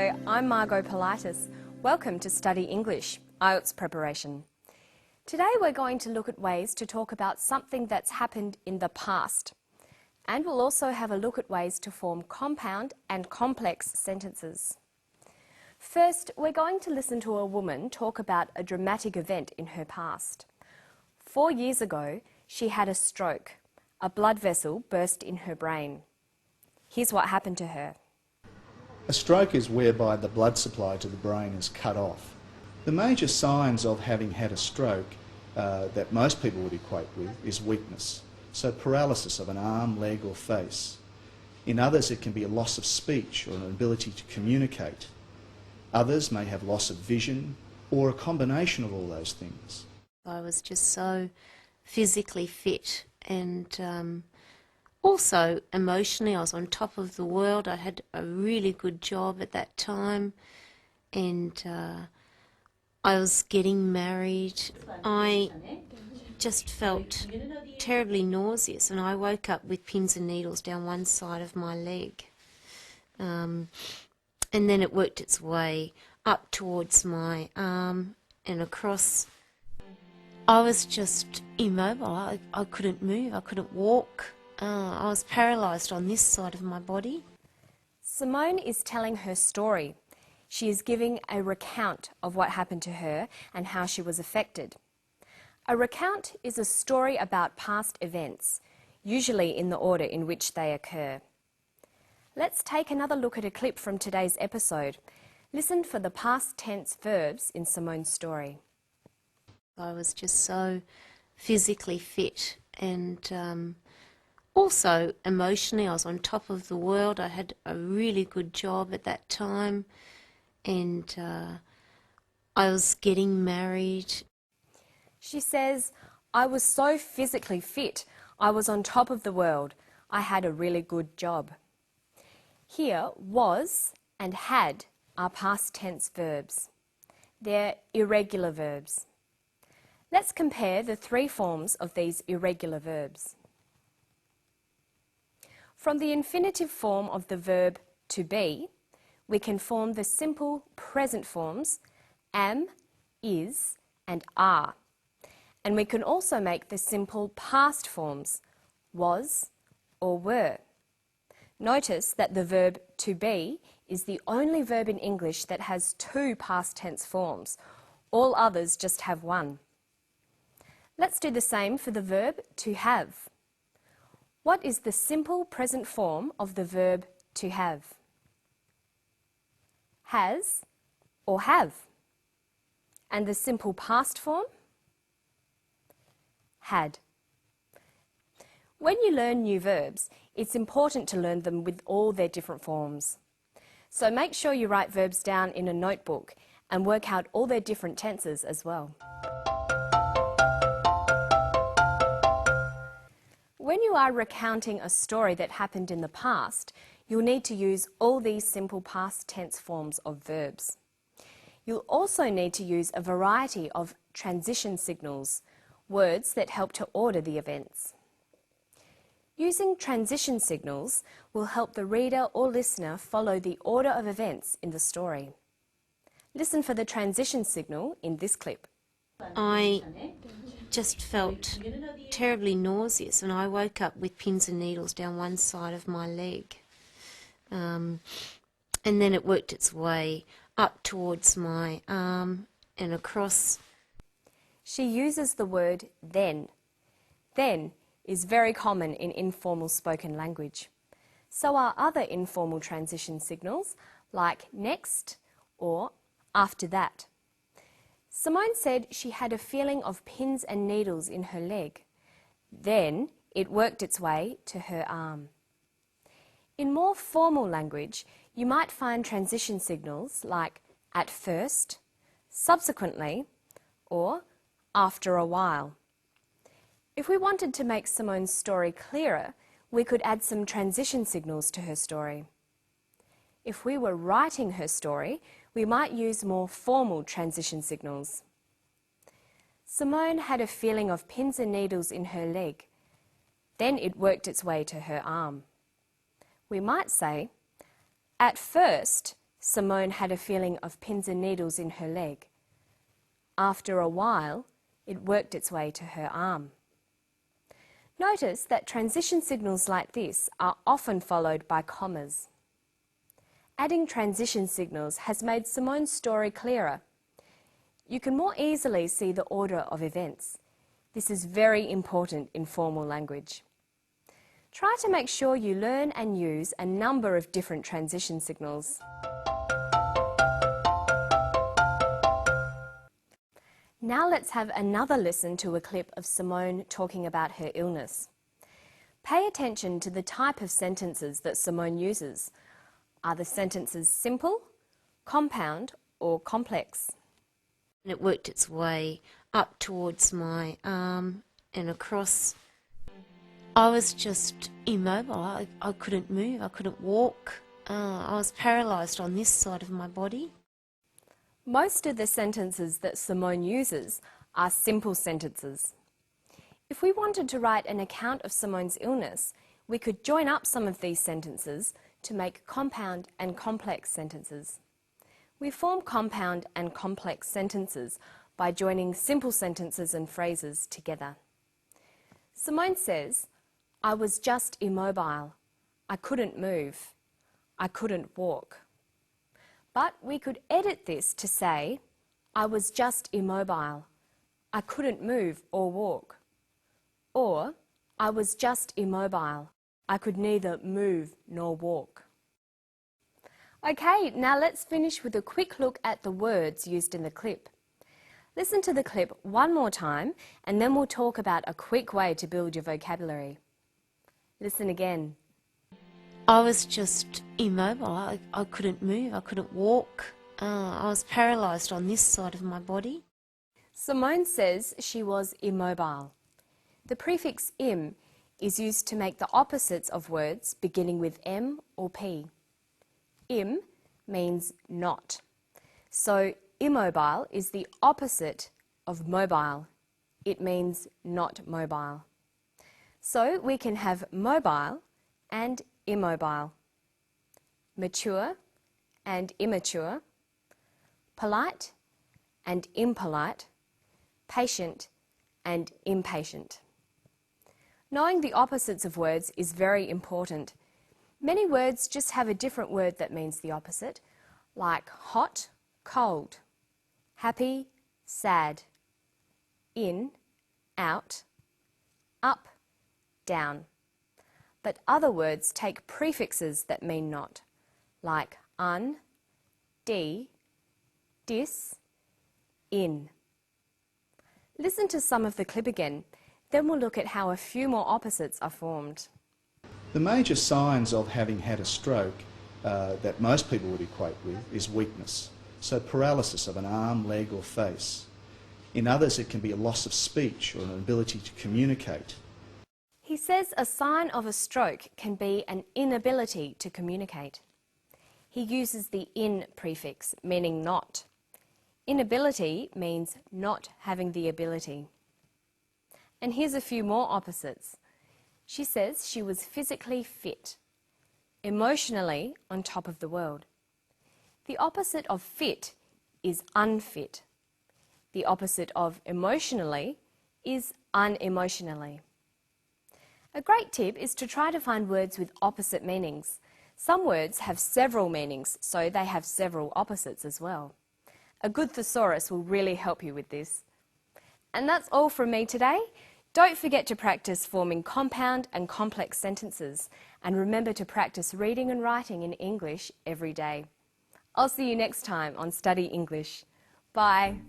Hello, I'm Margot Politis. Welcome to Study English, IELTS preparation. Today we're going to look at ways to talk about something that's happened in the past. And we'll also have a look at ways to form compound and complex sentences. First, we're going to listen to a woman talk about a dramatic event in her past. 4 years ago, she had a stroke. A blood vessel burst in her brain. Here's what happened to her. A stroke is whereby the blood supply to the brain is cut off. The major signs of having had a stroke that most people would equate with is weakness. So paralysis of an arm, leg or face. In others it can be a loss of speech or an ability to communicate. Others may have loss of vision or a combination of all those things. I was just so physically fit and also emotionally I was on top of the world. I had a really good job at that time and I was getting married. I just felt terribly nauseous and I woke up with pins and needles down one side of my leg. And then it worked its way up towards my arm and across. I was just immobile. I couldn't move, I couldn't walk. I was paralysed on this side of my body. Simone is telling her story. She is giving a recount of what happened to her and how she was affected. A recount is a story about past events, usually in the order in which they occur. Let's take another look at a clip from today's episode. Listen for the past tense verbs in Simone's story. I was just so physically fit and also emotionally I was on top of the world. I had a really good job at that time and I was getting married. She says, I was so physically fit. I was on top of the world. I had a really good job. Here, was and had are past tense verbs. They're irregular verbs. Let's compare the three forms of these irregular verbs. From the infinitive form of the verb to be, we can form the simple present forms am, is, and are. And we can also make the simple past forms was or were. Notice that the verb to be is the only verb in English that has two past tense forms. All others just have one. Let's do the same for the verb to have. What is the simple present form of the verb to have? Has or have. And the simple past form? Had. When you learn new verbs, it's important to learn them with all their different forms. So make sure you write verbs down in a notebook and work out all their different tenses as well. When you are recounting a story that happened in the past, you'll need to use all these simple past tense forms of verbs. You'll also need to use a variety of transition signals, words that help to order the events. Using transition signals will help the reader or listener follow the order of events in the story. Listen for the transition signal in this clip. I just felt terribly nauseous and I woke up with pins and needles down one side of my leg. And then it worked its way up towards my arm and across. She uses the word then. Then is very common in informal spoken language. So are other informal transition signals like next or after that. Simone said she had a feeling of pins and needles in her leg. Then it worked its way to her arm. In more formal language, you might find transition signals like at first, subsequently, or after a while. If we wanted to make Simone's story clearer, we could add some transition signals to her story. If we were writing her story, we might use more formal transition signals. Simone had a feeling of pins and needles in her leg. Then it worked its way to her arm. We might say, at first, Simone had a feeling of pins and needles in her leg. After a while, it worked its way to her arm. Notice that transition signals like this are often followed by commas. Adding transition signals has made Simone's story clearer. You can more easily see the order of events. This is very important in formal language. Try to make sure you learn and use a number of different transition signals. Now let's have another listen to a clip of Simone talking about her illness. Pay attention to the type of sentences that Simone uses. Are the sentences simple, compound, or complex? And it worked its way up towards my arm and across. I was just immobile. I couldn't move. I couldn't walk. I was paralysed on this side of my body. Most of the sentences that Simone uses are simple sentences. If we wanted to write an account of Simone's illness, we could join up some of these sentences to make compound and complex sentences. We form compound and complex sentences by joining simple sentences and phrases together. Simone says, "I was just immobile. I couldn't move. I couldn't walk." But we could edit this to say, "I was just immobile. I couldn't move or walk." Or, "I was just immobile. I could neither move nor walk." Okay, now let's finish with a quick look at the words used in the clip. Listen to the clip one more time and then we'll talk about a quick way to build your vocabulary. Listen again. I was just immobile. I couldn't move. I couldn't walk. I was paralysed on this side of my body. Simone says she was immobile. The prefix im is used to make the opposites of words beginning with M or P. Im means not. So immobile is the opposite of mobile. It means not mobile. So we can have mobile and immobile, mature and immature, polite and impolite, patient and impatient. Knowing the opposites of words is very important. Many words just have a different word that means the opposite, like hot, cold, happy, sad, in, out, up, down. But other words take prefixes that mean not, like un, de, dis, in. Listen to some of the clip again, then we'll look at how a few more opposites are formed. The major signs of having had a stroke that most people would equate with is weakness, so paralysis of an arm, leg or face. In others it can be a loss of speech or an ability to communicate. He says a sign of a stroke can be an inability to communicate. He uses the in prefix, meaning not. Inability means not having the ability. And here's a few more opposites. She says she was physically fit, emotionally on top of the world. The opposite of fit is unfit. The opposite of emotionally is unemotionally. A great tip is to try to find words with opposite meanings. Some words have several meanings, so they have several opposites as well. A good thesaurus will really help you with this. And that's all from me today. Don't forget to practice forming compound and complex sentences, and remember to practice reading and writing in English every day. I'll see you next time on Study English. Bye.